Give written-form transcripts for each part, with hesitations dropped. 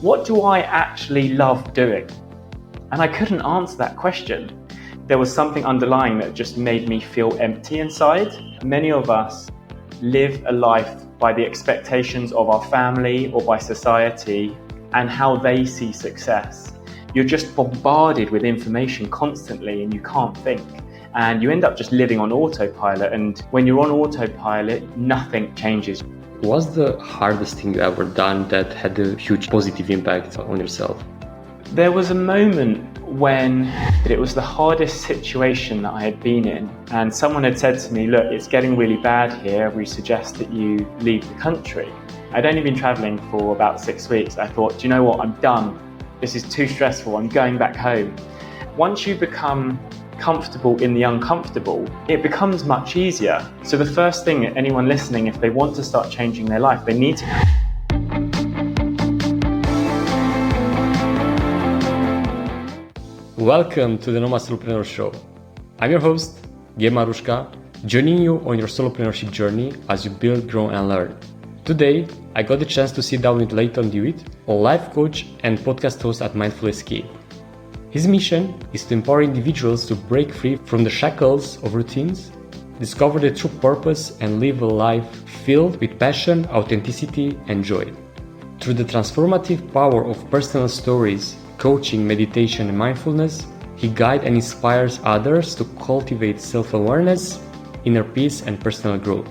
what do I actually love doing? And I couldn't answer that question. There was something underlying that just made me feel empty inside. Many of us live a life by the expectations of our family or by society and how they see success. You're just bombarded with information constantly and you can't think. And you end up just living on autopilot. And when you're on autopilot, nothing changes. What's the hardest thing you ever done that had a huge positive impact on yourself? There was a moment when it was the hardest situation that I had been in, and someone had said to me, look, it's getting really bad here, we suggest that you leave the country. I'd only been traveling for about 6 weeks. I thought, do you know what, I'm done. This is too stressful, I'm going back home. Once you become comfortable in the uncomfortable, it becomes much easier. So the first thing, anyone listening, if they want to start changing their life, they need to. Welcome to the Nomad Solopreneur show. I'm your host, Gabe Marusca, joining you on your solopreneurship journey as you build, grow, and learn. Today, I got the chance to sit down with Leighton Dewitt, a life coach and podcast host at Mindful Escape. His mission is to empower individuals to break free from the shackles of routines, discover their true purpose, and live a life filled with passion, authenticity, and joy. Through the transformative power of personal stories, coaching, meditation, and mindfulness, he guides and inspires others to cultivate self-awareness, inner peace, and personal growth.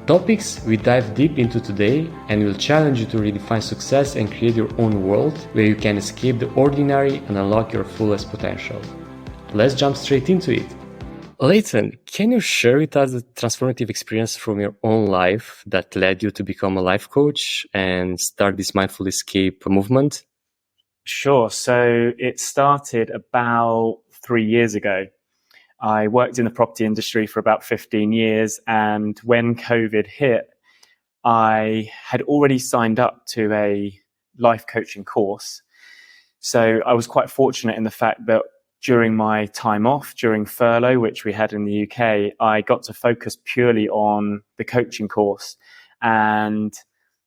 Topics we dive deep into today and will challenge you to redefine success and create your own world where you can escape the ordinary and unlock your fullest potential. Let's jump straight into it. Leighton, can you share with us a transformative experience from your own life that led you to become a life coach and start this Mindful Escape movement? Sure. So it started about 3 years ago. I worked in the property industry for about 15 years, and when COVID hit, I had already signed up to a life coaching course. So I was quite fortunate in the fact that during my time off, during furlough, which we had in the UK, I got to focus purely on the coaching course and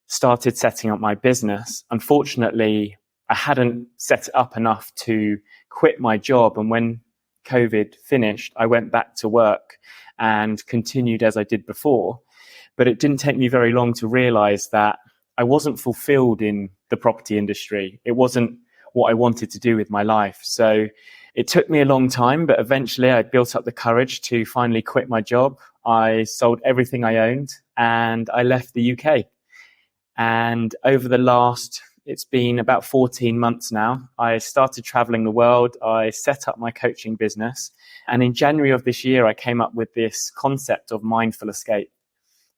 started setting up my business. Unfortunately, I hadn't set it up enough to quit my job, and when COVID finished, I went back to work and continued as I did before. But it didn't take me very long to realize that I wasn't fulfilled in the property industry. It wasn't what I wanted to do with my life. So it took me a long time, but eventually I built up the courage to finally quit my job. I sold everything I owned and I left the UK. And over the it's been about 14 months now, I started traveling the world. I set up my coaching business. And in January of this year, I came up with this concept of mindful escape.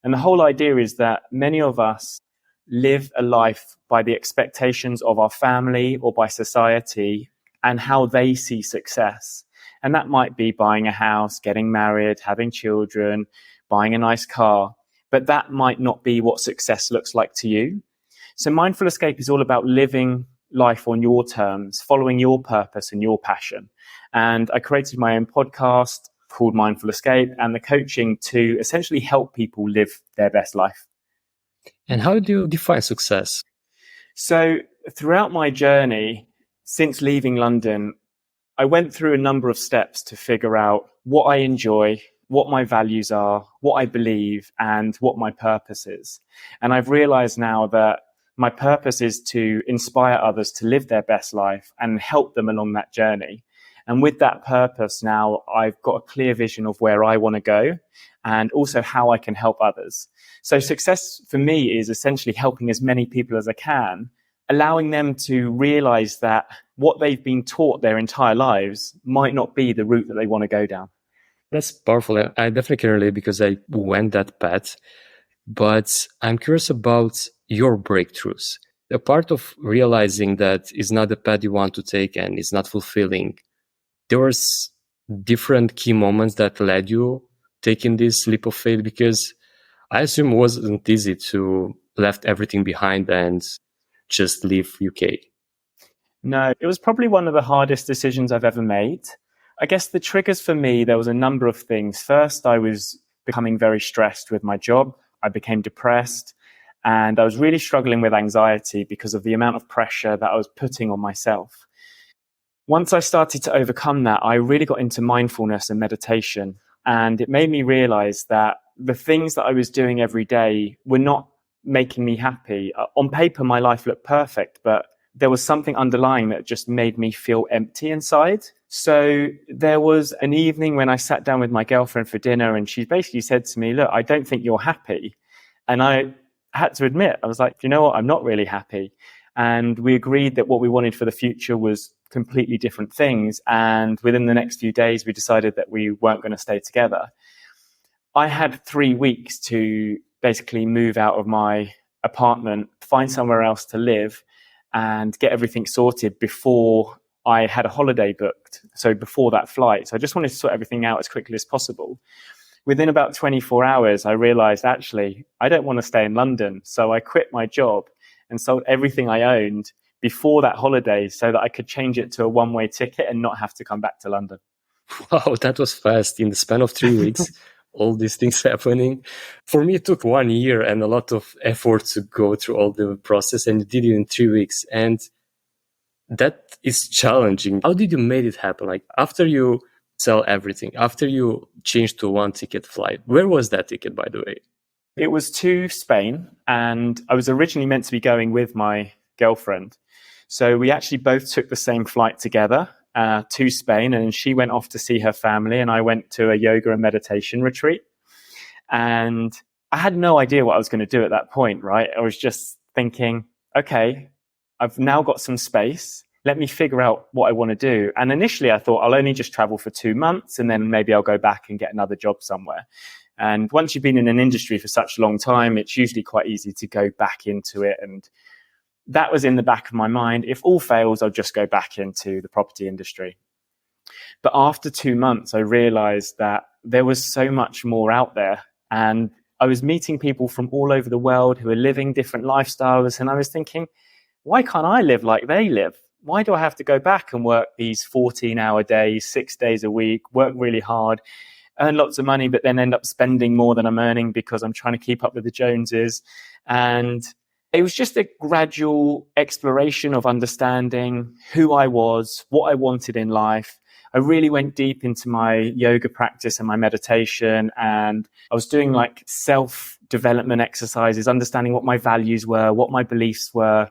And the whole idea is that many of us live a life by the expectations of our family or by society and how they see success. And that might be buying a house, getting married, having children, buying a nice car. But that might not be what success looks like to you. So Mindful Escape is all about living life on your terms, following your purpose and your passion. And I created my own podcast called Mindful Escape and the coaching to essentially help people live their best life. And how do you define success? So throughout my journey, since leaving London, I went through a number of steps to figure out what I enjoy, what my values are, what I believe, and what my purpose is. And I've realized now that my purpose is to inspire others to live their best life and help them along that journey. And with that purpose now, I've got a clear vision of where I want to go and also how I can help others. So success for me is essentially helping as many people as I can, allowing them to realize that what they've been taught their entire lives might not be the route that they want to go down. That's powerful. I definitely can relate because I went that path. But I'm curious about your breakthroughs. A part of realizing that is not the path you want to take and it's not fulfilling. There were different key moments that led you taking this leap of faith, because I assume it wasn't easy to left everything behind and just leave UK. No, it was probably one of the hardest decisions I've ever made. I guess the triggers for me, there was a number of things. First, I was becoming very stressed with my job. I became depressed. And I was really struggling with anxiety because of the amount of pressure that I was putting on myself. Once I started to overcome that, I really got into mindfulness and meditation. And it made me realize that the things that I was doing every day were not making me happy. On paper, my life looked perfect, but there was something underlying that just made me feel empty inside. So there was an evening when I sat down with my girlfriend for dinner, and she basically said to me, look, I don't think you're happy. And I had to admit, I was like, you know what, I'm not really happy. And we agreed that what we wanted for the future was completely different things. And within the next few days, we decided that we weren't going to stay together. I had 3 weeks to basically move out of my apartment, find somewhere else to live, and get everything sorted before I had a holiday booked. So before that flight. So I just wanted to sort everything out as quickly as possible. Within about 24 hours, I realized, actually, I don't want to stay in London. So I quit my job and sold everything I owned before that holiday so that I could change it to a one-way ticket and not have to come back to London. Wow, that was fast. In the span of 3 weeks, all these things happening. For me, it took 1 year and a lot of effort to go through all the process, and you did it in 3 weeks. And that is challenging. How did you make it happen? Like after you sell everything, after you changed to one ticket flight, where was that ticket, by the way? It was to Spain, and I was originally meant to be going with my girlfriend. So we actually both took the same flight together to Spain, and she went off to see her family, and I went to a yoga and meditation retreat. And I had no idea what I was going to do at that point, right? I was just thinking, okay, I've now got some space. Let me figure out what I want to do. And initially I thought I'll only just travel for 2 months, and then maybe I'll go back and get another job somewhere. And once you've been in an industry for such a long time, it's usually quite easy to go back into it. And that was in the back of my mind. If all fails, I'll just go back into the property industry. But after 2 months, I realized that there was so much more out there. And I was meeting people from all over the world who are living different lifestyles. And I was thinking, why can't I live like they live? Why do I have to go back and work these 14-hour days, 6 days a week, work really hard, earn lots of money, but then end up spending more than I'm earning because I'm trying to keep up with the Joneses? And it was just a gradual exploration of understanding who I was, what I wanted in life. I really went deep into my yoga practice and my meditation, and I was doing like self-development exercises, understanding what my values were, what my beliefs were,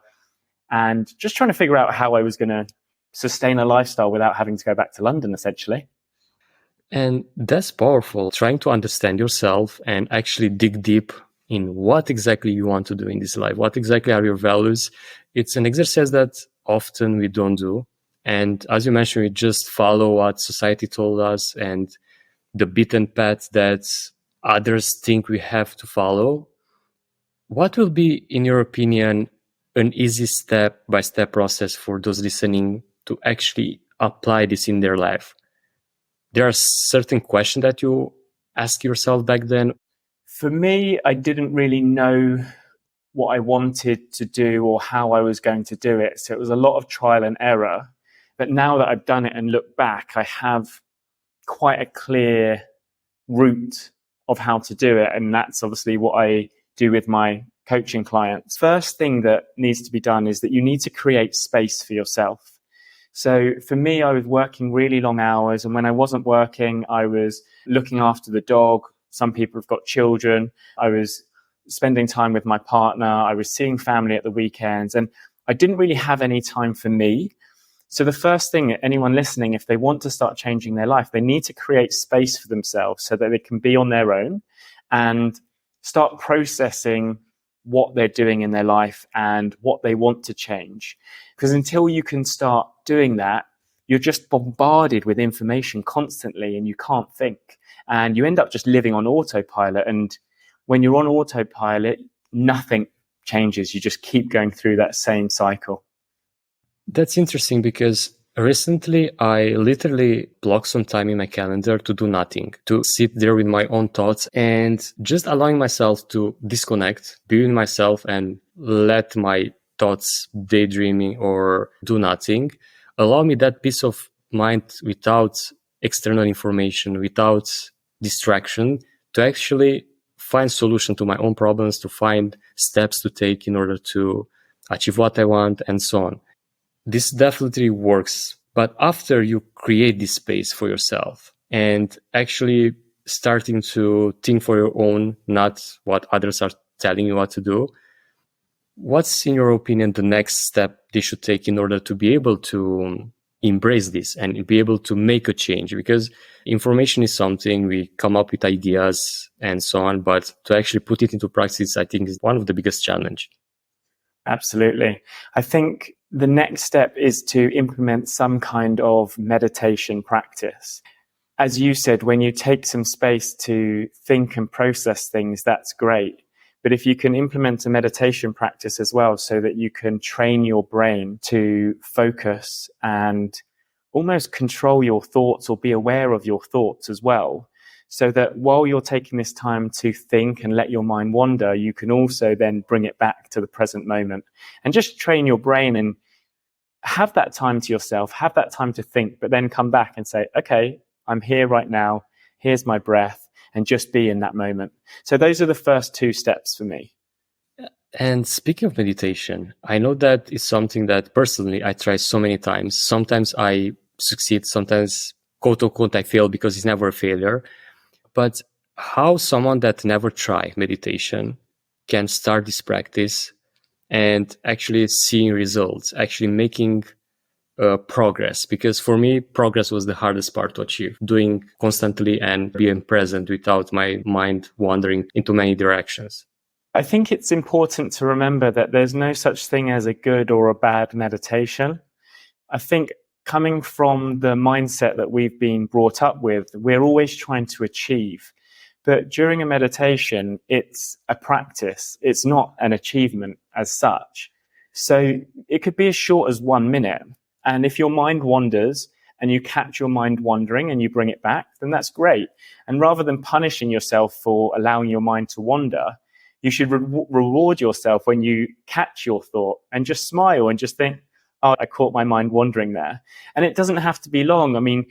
and just trying to figure out how I was going to sustain a lifestyle without having to go back to London, essentially. And that's powerful, trying to understand yourself and actually dig deep in what exactly you want to do in this life. What exactly are your values? It's an exercise that often we don't do. And as you mentioned, we just follow what society told us and the beaten path that others think we have to follow. What will be, in your opinion, an easy step-by-step process for those listening to actually apply this in their life? There are certain questions that you ask yourself back then. For me, I didn't really know what I wanted to do or how I was going to do it. So it was a lot of trial and error. But now that I've done it and look back, I have quite a clear route of how to do it. And that's obviously what I do with my coaching clients. First thing that needs to be done is that you need to create space for yourself. So for me, I was working really long hours. And when I wasn't working, I was looking after the dog. Some people have got children. I was spending time with my partner. I was seeing family at the weekends. And I didn't really have any time for me. So the first thing, anyone listening, if they want to start changing their life, they need to create space for themselves so that they can be on their own and start processing what they're doing in their life and what they want to change. Because until you can start doing that, you're just bombarded with information constantly and you can't think. And you end up just living on autopilot. And when you're on autopilot, nothing changes. You just keep going through that same cycle. That's interesting because recently I literally blocked some time in my calendar to do nothing, to sit there with my own thoughts and just allowing myself to disconnect, be with myself and let my thoughts daydreaming or do nothing, allow me that peace of mind without external information, without distraction, to actually find solution to my own problems, to find steps to take in order to achieve what I want, and so on. This definitely works. But after you create this space for yourself and actually starting to think for your own, not what others are telling you what to do, what's, in your opinion, the next step they should take in order to be able to embrace this and be able to make a change? Because information is something, we come up with ideas and so on, but to actually put it into practice, I think, is one of the biggest challenge. Absolutely. I think the next step is to implement some kind of meditation practice. As you said, when you take some space to think and process things, that's great. But if you can implement a meditation practice as well, so that you can train your brain to focus and almost control your thoughts or be aware of your thoughts as well, so that while you're taking this time to think and let your mind wander, you can also then bring it back to the present moment and just train your brain and have that time to yourself, have that time to think, but then come back and say, okay, I'm here right now. Here's my breath, and just be in that moment. So those are the first two steps for me. And speaking of meditation, I know that is something that personally I try so many times. Sometimes I succeed, sometimes quote unquote I fail, because it's never a failure. But how someone that never tried meditation can start this practice and actually seeing results, actually making progress? Because for me, progress was the hardest part to achieve, doing constantly and being present without my mind wandering into many directions. I think it's important to remember that there's no such thing as a good or a bad meditation. I think coming from the mindset that we've been brought up with, we're always trying to achieve. But during a meditation, it's a practice. It's not an achievement as such. So it could be as short as 1 minute. And if your mind wanders and you catch your mind wandering and you bring it back, then that's great. And rather than punishing yourself for allowing your mind to wander, you should reward yourself when you catch your thought and just smile and just think, oh, I caught my mind wandering there. And it doesn't have to be long. I mean,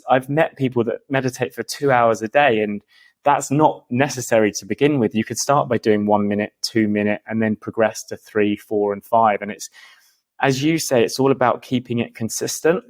I've met people that meditate for 2 hours a day, and that's not necessary to begin with. You could start by doing 1 minute, 2 minute, and then progress to 3, 4, and 5. And it's, as you say, it's all about keeping it consistent.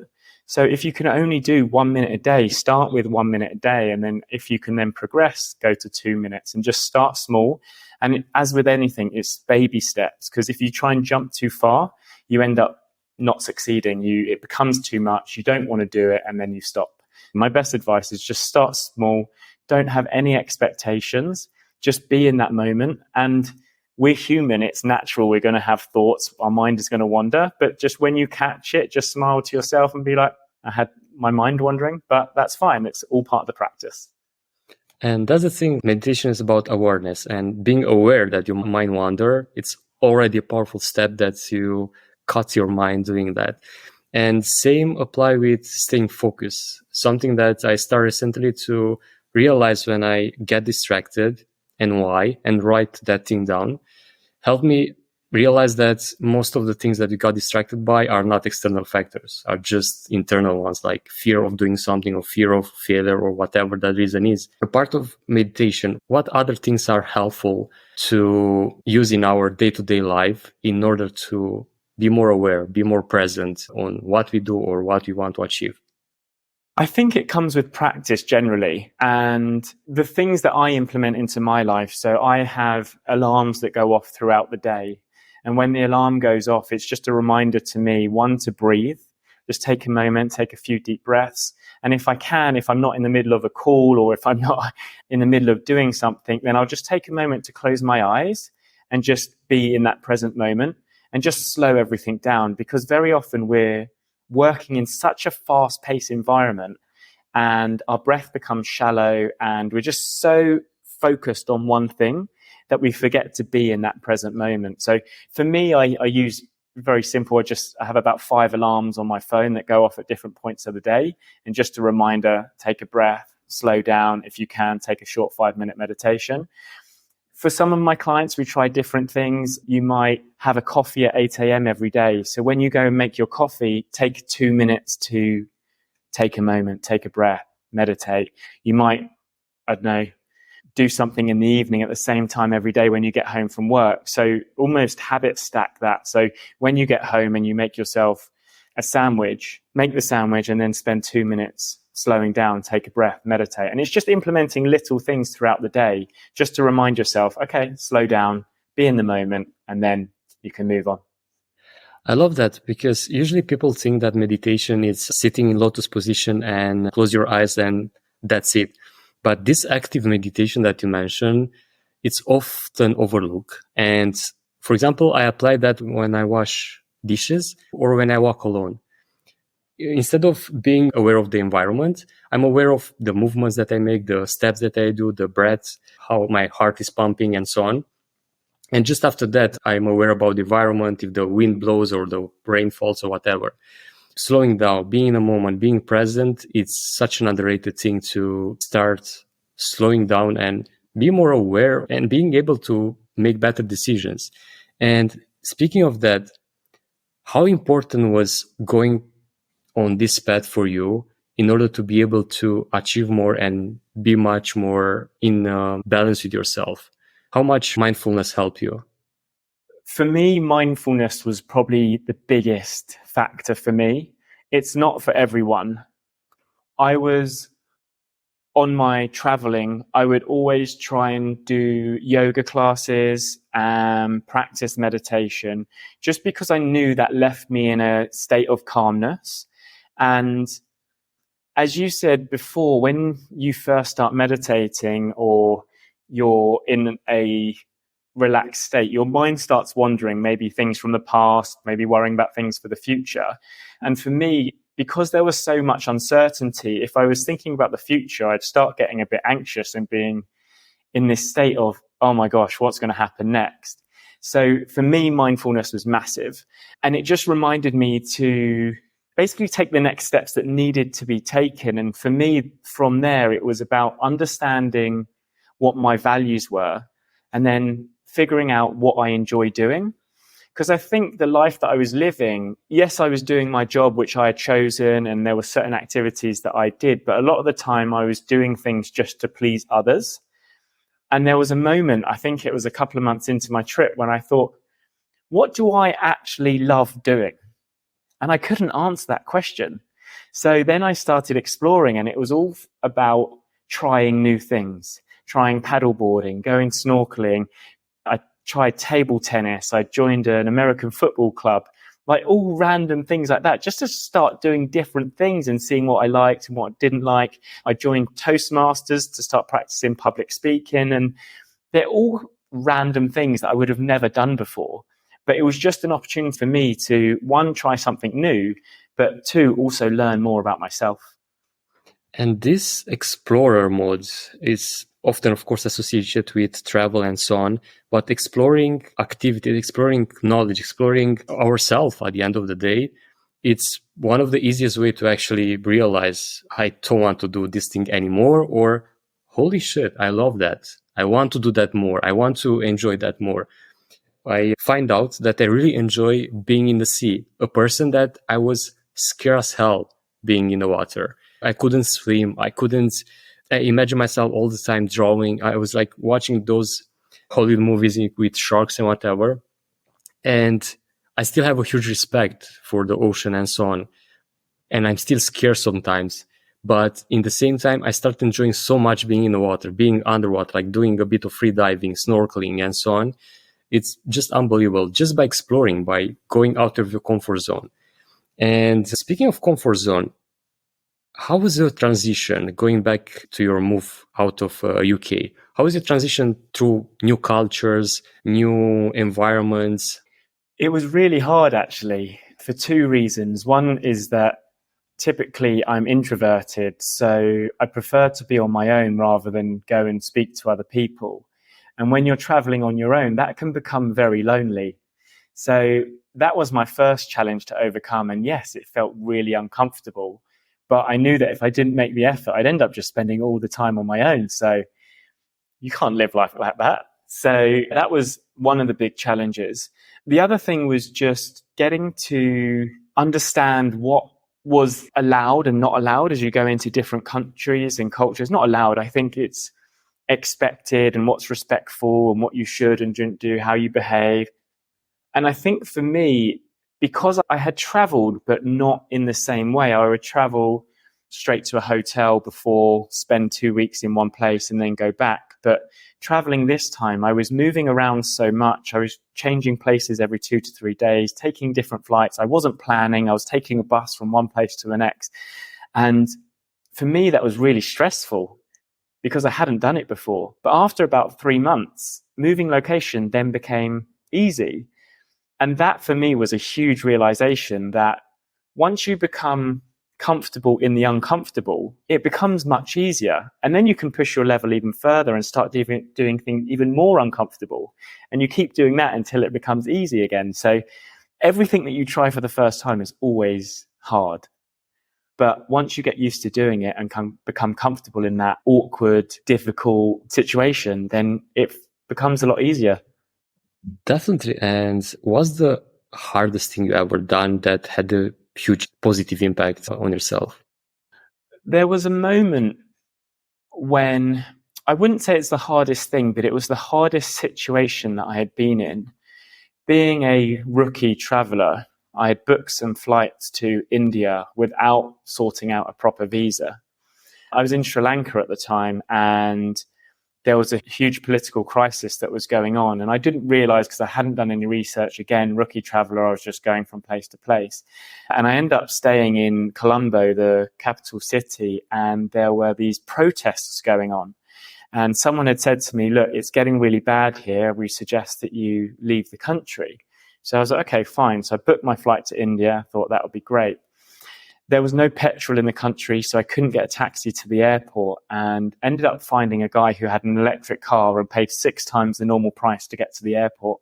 So if you can only do 1 minute a day, start with 1 minute a day. And then if you can then progress, go to 2 minutes and just start small. And as with anything, it's baby steps. Because if you try and jump too far, you end up not succeeding. It becomes too much. You don't want to do it, and then you stop. My best advice is just start small. Don't have any expectations. Just be in that moment. And we're human. It's natural. We're going to have thoughts. Our mind is going to wander. But just when you catch it, just smile to yourself and be like, I had my mind wandering, but that's fine. It's all part of the practice. And that's the thing. Meditation is about awareness, and being aware that your mind wander. It's already a powerful step that you cut your mind doing that. And same apply with staying focused. Something that I started recently to realize when I get distracted and why, and write that thing down, helped me realize that most of the things that we got distracted by are not external factors, are just internal ones, like fear of doing something or fear of failure or whatever that reason is. A part of meditation, what other things are helpful to use in our day-to-day life in order to be more aware, be more present on what we do or what we want to achieve? I think it comes with practice generally, and the things that I implement into my life. So I have alarms that go off throughout the day. And when the alarm goes off, it's just a reminder to me, one, to breathe, just take a moment, take a few deep breaths. And if I can, if I'm not in the middle of a call or if I'm not in the middle of doing something, then I'll just take a moment to close my eyes and just be in that present moment and just slow everything down. Because very often we're working in such a fast-paced environment and our breath becomes shallow and we're just so focused on one thing that we forget to be in that present moment. So for me, I use very simple. I have about 5 alarms on my phone that go off at different points of the day. And just a reminder, take a breath, slow down. If you can, take a short 5-minute meditation. For some of my clients, we try different things. You might have a coffee at 8 a.m. every day. So when you go and make your coffee, take 2 minutes to take a moment, take a breath, meditate. You might, I don't know, do something in the evening at the same time every day when you get home from work. So almost habit stack that. So when you get home and you make yourself a sandwich, make the sandwich and then spend 2 minutes slowing down, take a breath, meditate. And it's just implementing little things throughout the day just to remind yourself, okay, slow down, be in the moment, and then you can move on. I love that, because usually people think that meditation is sitting in lotus position and close your eyes and that's it. But this active meditation that you mentioned, it's often overlooked. And for example, I apply that when I wash dishes or when I walk alone. Instead of being aware of the environment, I'm aware of the movements that I make, the steps that I do, the breath, how my heart is pumping and so on. And just after that, I'm aware about the environment, if the wind blows or the rain falls or whatever. Slowing down, being in a moment, being present, it's such an underrated thing to start slowing down and be more aware and being able to make better decisions. And speaking of that, how important was going on this path for you in order to be able to achieve more and be much more in balance with yourself? How much mindfulness helped you? For me, mindfulness was probably the biggest factor for me. It's not for everyone. I was on my traveling, I would always try and do yoga classes and practice meditation just because I knew that left me in a state of calmness. And as you said before, when you first start meditating or you're in a relaxed state, your mind starts wandering, maybe things from the past, maybe worrying about things for the future. And for me, because there was so much uncertainty, if I was thinking about the future, I'd start getting a bit anxious and being in this state of, oh my gosh, what's going to happen next? So for me, mindfulness was massive. And it just reminded me to basically take the next steps that needed to be taken. And for me, from there, it was about understanding what my values were and then figuring out what I enjoy doing. Because I think the life that I was living, yes, I was doing my job, which I had chosen, and there were certain activities that I did, but a lot of the time I was doing things just to please others. And there was a moment, I think it was a couple of months into my trip, when I thought, what do I actually love doing? And I couldn't answer that question. So then I started exploring, and it was all about trying new things, trying paddleboarding, going snorkeling. I tried table tennis. I joined an American football club, like all random things like that, just to start doing different things and seeing what I liked and what I didn't like. I joined Toastmasters to start practicing public speaking. And they're all random things that I would have never done before. But it was just an opportunity for me to, one, try something new, but two, also learn more about myself. And this explorer mode is often, of course, associated with travel and so on, but exploring activity, exploring knowledge, exploring ourselves at the end of the day, it's one of the easiest way to actually realize, I don't want to do this thing anymore, or holy shit, I love that. I want to do that more. I want to enjoy that more. I find out that I really enjoy being in the sea, a person that I was scared as hell being in the water. I couldn't swim. I imagine myself all the time drawing. I was like watching those Hollywood movies with sharks and whatever. And I still have a huge respect for the ocean and so on. And I'm still scared sometimes. But in the same time, I start enjoying so much being in the water, being underwater, like doing a bit of free diving, snorkeling and so on. It's just unbelievable, just by exploring, by going out of your comfort zone. And speaking of comfort zone, how was your transition going back to your move out of UK? How was your transition through new cultures, new environments? It was really hard, actually, for two reasons. One is that typically I'm introverted, so I prefer to be on my own rather than go and speak to other people. And when you're traveling on your own, that can become very lonely. So that was my first challenge to overcome. And yes, it felt really uncomfortable. But I knew that if I didn't make the effort, I'd end up just spending all the time on my own. So you can't live life like that. So that was one of the big challenges. The other thing was just getting to understand what was allowed and not allowed as you go into different countries and cultures. Not allowed. I think it's expected and what's respectful and what you should and shouldn't do, how you behave. And I think for me, because I had traveled, but not in the same way, I would travel straight to a hotel before, spend 2 weeks in one place and then go back. But traveling this time, I was moving around so much. I was changing places every 2 to 3 days, taking different flights. I wasn't planning. I was taking a bus from one place to the next. And for me, that was really stressful because I hadn't done it before. But after about 3 months, moving location then became easy. And that for me was a huge realization that once you become comfortable in the uncomfortable, it becomes much easier. And then you can push your level even further and start doing things even more uncomfortable. And you keep doing that until it becomes easy again. So everything that you try for the first time is always hard. But once you get used to doing it and become comfortable in that awkward, difficult situation, then it becomes a lot easier. Definitely. And what's the hardest thing you ever done that had a huge positive impact on yourself? There was a moment when I wouldn't say it's the hardest thing, but it was the hardest situation that I had been in. Being a rookie traveler, I had booked some flights to India without sorting out a proper visa. I was in Sri Lanka at the time, and there was a huge political crisis that was going on. And I didn't realize, because I hadn't done any research, again, rookie traveler, I was just going from place to place. And I ended up staying in Colombo, the capital city, and there were these protests going on. And someone had said to me, look, it's getting really bad here. We suggest that you leave the country. So I was like, okay, fine. So I booked my flight to India, thought that would be great. There was no petrol in the country, so I couldn't get a taxi to the airport, and ended up finding a guy who had an electric car and paid 6 times the normal price to get to the airport.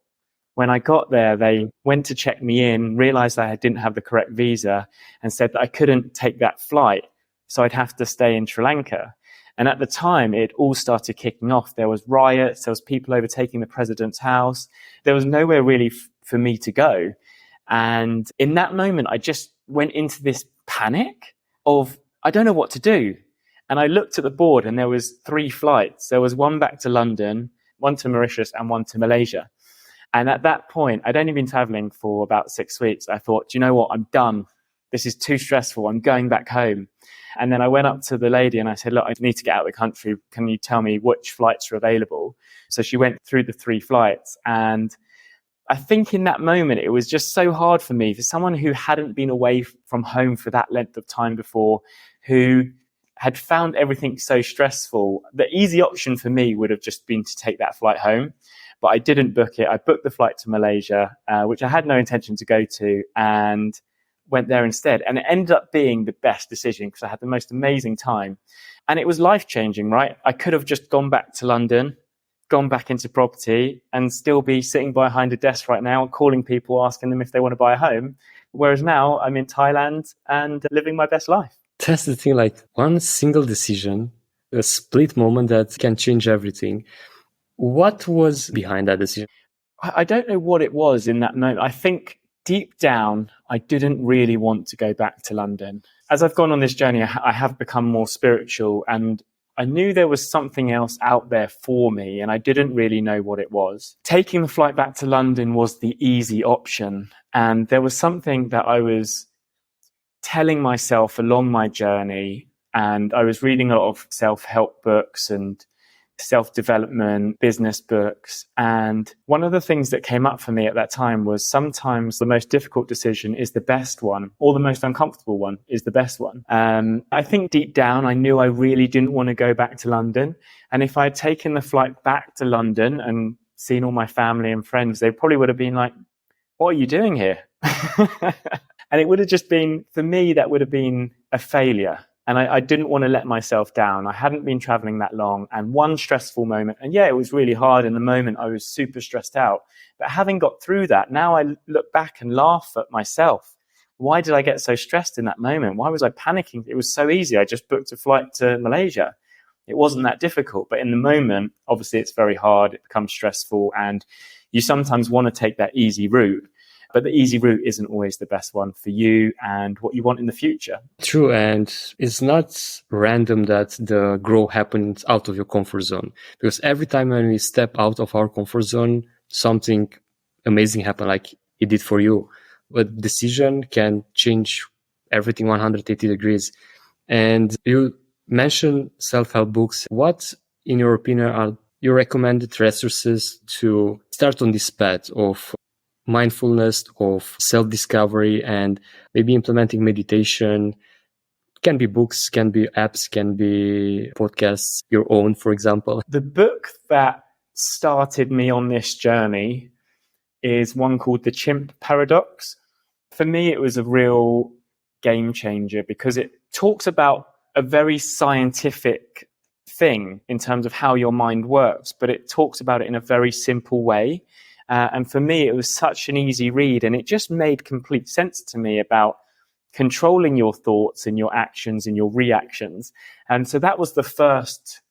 When I got there, they went to check me in, realized I didn't have the correct visa, and said that I couldn't take that flight, so I'd have to stay in Sri Lanka. And at the time, it all started kicking off. There was riots, there was people overtaking the president's house. There was nowhere really for me to go. And in that moment, I just went into this panic of, I don't know what to do. And I looked at the board and there was 3 flights. There was one back to London, one to Mauritius and one to Malaysia. And at that point, I'd only been traveling for about 6 weeks. I thought, do you know what? I'm done. This is too stressful. I'm going back home. And then I went up to the lady and I said, look, I need to get out of the country. Can you tell me which flights are available? So she went through the 3 flights. And I think in that moment, it was just so hard for me, for someone who hadn't been away from home for that length of time before, who had found everything so stressful. The easy option for me would have just been to take that flight home, but I didn't book it. I booked the flight to Malaysia, which I had no intention to go to, and went there instead. And it ended up being the best decision because I had the most amazing time. And it was life-changing, right? I could have just gone back to London, gone back into property, and still be sitting behind a desk right now, calling people, asking them if they want to buy a home. Whereas now I'm in Thailand and living my best life. That's the thing, like one single decision, a split moment that can change everything. What was behind that decision? I don't know what it was in that moment. I think deep down, I didn't really want to go back to London. As I've gone on this journey, I have become more spiritual, and I knew there was something else out there for me, and I didn't really know what it was. Taking the flight back to London was the easy option. And there was something that I was telling myself along my journey, and I was reading a lot of self-help books and self-development, business books. And one of the things that came up for me at that time was sometimes the most difficult decision is the best one, or the most uncomfortable one is the best one. I think deep down, I knew I really didn't want to go back to London. And if I had taken the flight back to London and seen all my family and friends, they probably would have been like, what are you doing here? And it would have just been, for me, that would have been a failure. And I didn't want to let myself down. I hadn't been traveling that long. And one stressful moment, and yeah, it was really hard in the moment. I was super stressed out. But having got through that, now I look back and laugh at myself. Why did I get so stressed in that moment? Why was I panicking? It was so easy. I just booked a flight to Malaysia. It wasn't that difficult. But in the moment, obviously, it's very hard. It becomes stressful. And you sometimes want to take that easy route. But the easy route isn't always the best one for you and what you want in the future. True. And it's not random that the growth happens out of your comfort zone, because every time when we step out of our comfort zone, something amazing happens, like it did for you. But decision can change everything 180 degrees. And you mentioned self-help books. What, in your opinion, are your recommended resources to start on this path of mindfulness, of self-discovery, and maybe implementing meditation? Can be books, can be apps, can be podcasts, your own, for example. The book that started me on this journey is one called The Chimp Paradox. For me, it was a real game changer because it talks about a very scientific thing in terms of how your mind works, but it talks about it in a very simple way. And for me, it was such an easy read, and it just made complete sense to me about controlling your thoughts and your actions and your reactions. And so that was the first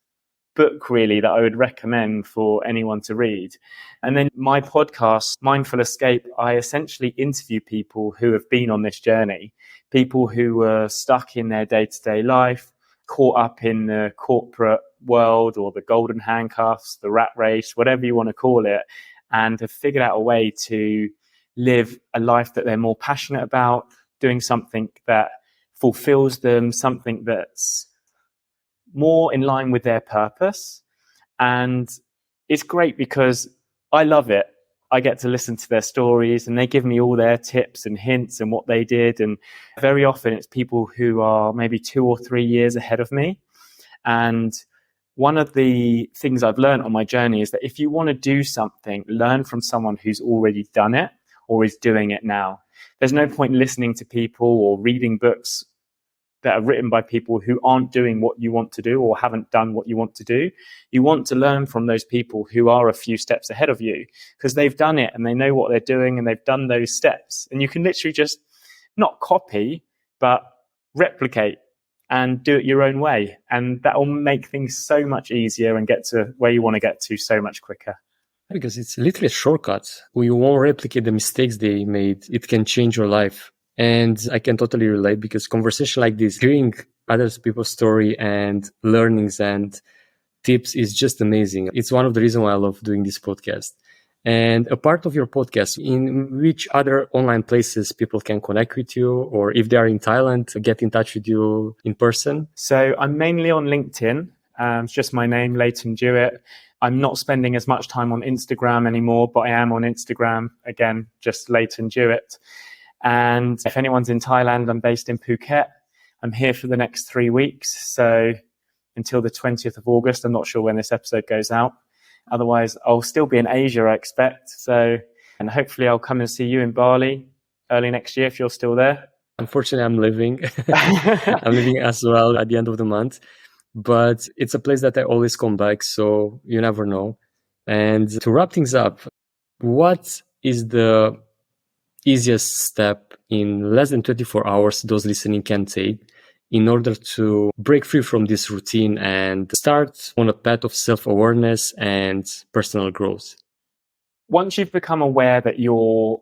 book really that I would recommend for anyone to read. And then my podcast, Mindful Escape, I essentially interview people who have been on this journey, people who were stuck in their day-to-day life, caught up in the corporate world or the golden handcuffs, the rat race, whatever you want to call it, and have figured out a way to live a life that they're more passionate about, doing something that fulfills them, something that's more in line with their purpose. And it's great because I love it. I get to listen to their stories and they give me all their tips and hints and what they did. And very often it's people who are maybe 2 or 3 years ahead of me. And one of the things I've learned on my journey is that if you want to do something, learn from someone who's already done it or is doing it now. There's no point listening to people or reading books that are written by people who aren't doing what you want to do or haven't done what you want to do. You want to learn from those people who are a few steps ahead of you because they've done it and they know what they're doing and they've done those steps. And you can literally just not copy, but replicate and do it your own way. And that will make things so much easier and get to where you want to get to so much quicker. Because it's literally a shortcut. You won't replicate the mistakes they made. It can change your life. And I can totally relate because conversation like this, hearing other people's story and learnings and tips is just amazing. It's one of the reasons why I love doing this podcast. And a part of your podcast, in which other online places people can connect with you, or if they are in Thailand, get in touch with you in person? So I'm mainly on LinkedIn. It's just my name, Leighton Dewitt. I'm not spending as much time on Instagram anymore, but I am on Instagram. Again, just Leighton Dewitt. And if anyone's in Thailand, I'm based in Phuket. I'm here for the next 3 weeks. So until the 20th of August, I'm not sure when this episode goes out. Otherwise, I'll still be in Asia, I expect. So, and hopefully I'll come and see you in Bali early next year if you're still there. Unfortunately, I'm leaving. I'm leaving as well at the end of the month. But it's a place that I always come back, so you never know. And to wrap things up, what is the easiest step in less than 24 hours those listening can take in order to break free from this routine and start on a path of self-awareness and personal growth? Once you've become aware that you're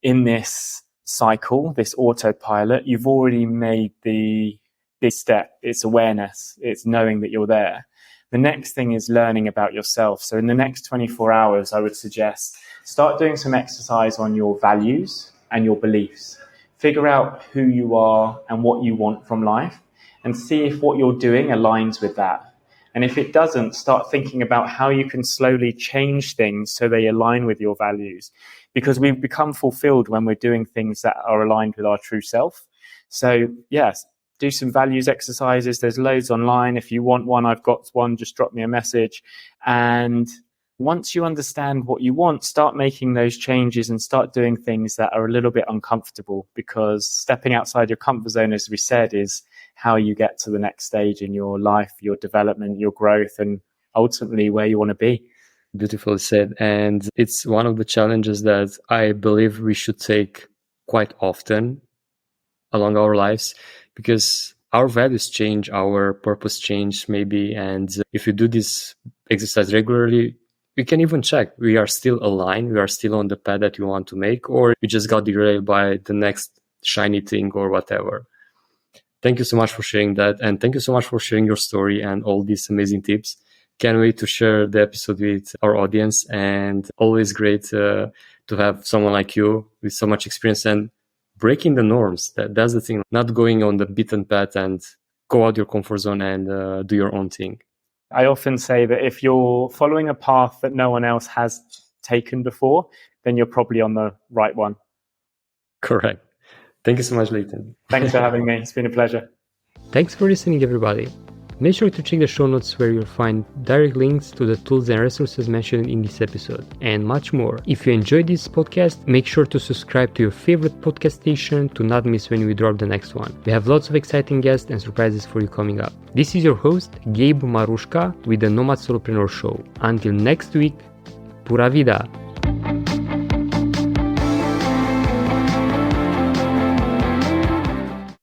in this cycle, this autopilot, you've already made this step. It's awareness. It's knowing that you're there. The next thing is learning about yourself. So in the next 24 hours, I would suggest start doing some exercise on your values and your beliefs. Figure out who you are and what you want from life and see if what you're doing aligns with that. And if it doesn't, start thinking about how you can slowly change things so they align with your values. Because we become fulfilled when we're doing things that are aligned with our true self. So yes, do some values exercises. There's loads online. If you want one, I've got one. Just drop me a message. And once you understand what you want, start making those changes and start doing things that are a little bit uncomfortable, because stepping outside your comfort zone, as we said, is how you get to the next stage in your life, your development, your growth, and ultimately where you want to be. Beautifully said. And it's one of the challenges that I believe we should take quite often along our lives, because our values change, our purpose change maybe. And if you do this exercise regularly, you can even check we are still aligned, we are still on the path that you want to make, or you just got derailed by the next shiny thing or whatever. Thank you so much for sharing that. And thank you so much for sharing your story and all these amazing tips. Can't wait to share the episode with our audience, and always great to have someone like you with so much experience and breaking the norms. That's the thing, not going on the beaten path and go out your comfort zone and do your own thing. I often say that if you're following a path that no one else has taken before, then you're probably on the right one. Correct. Thank you so much, Leighton. Thanks for having me. It's been a pleasure. Thanks for listening, everybody. Make sure to check the show notes where you'll find direct links to the tools and resources mentioned in this episode, and much more. If you enjoyed this podcast, make sure to subscribe to your favorite podcast station to not miss when we drop the next one. We have lots of exciting guests and surprises for you coming up. This is your host, Gabe Marusca, with the Nomad Solopreneur Show. Until next week, pura vida!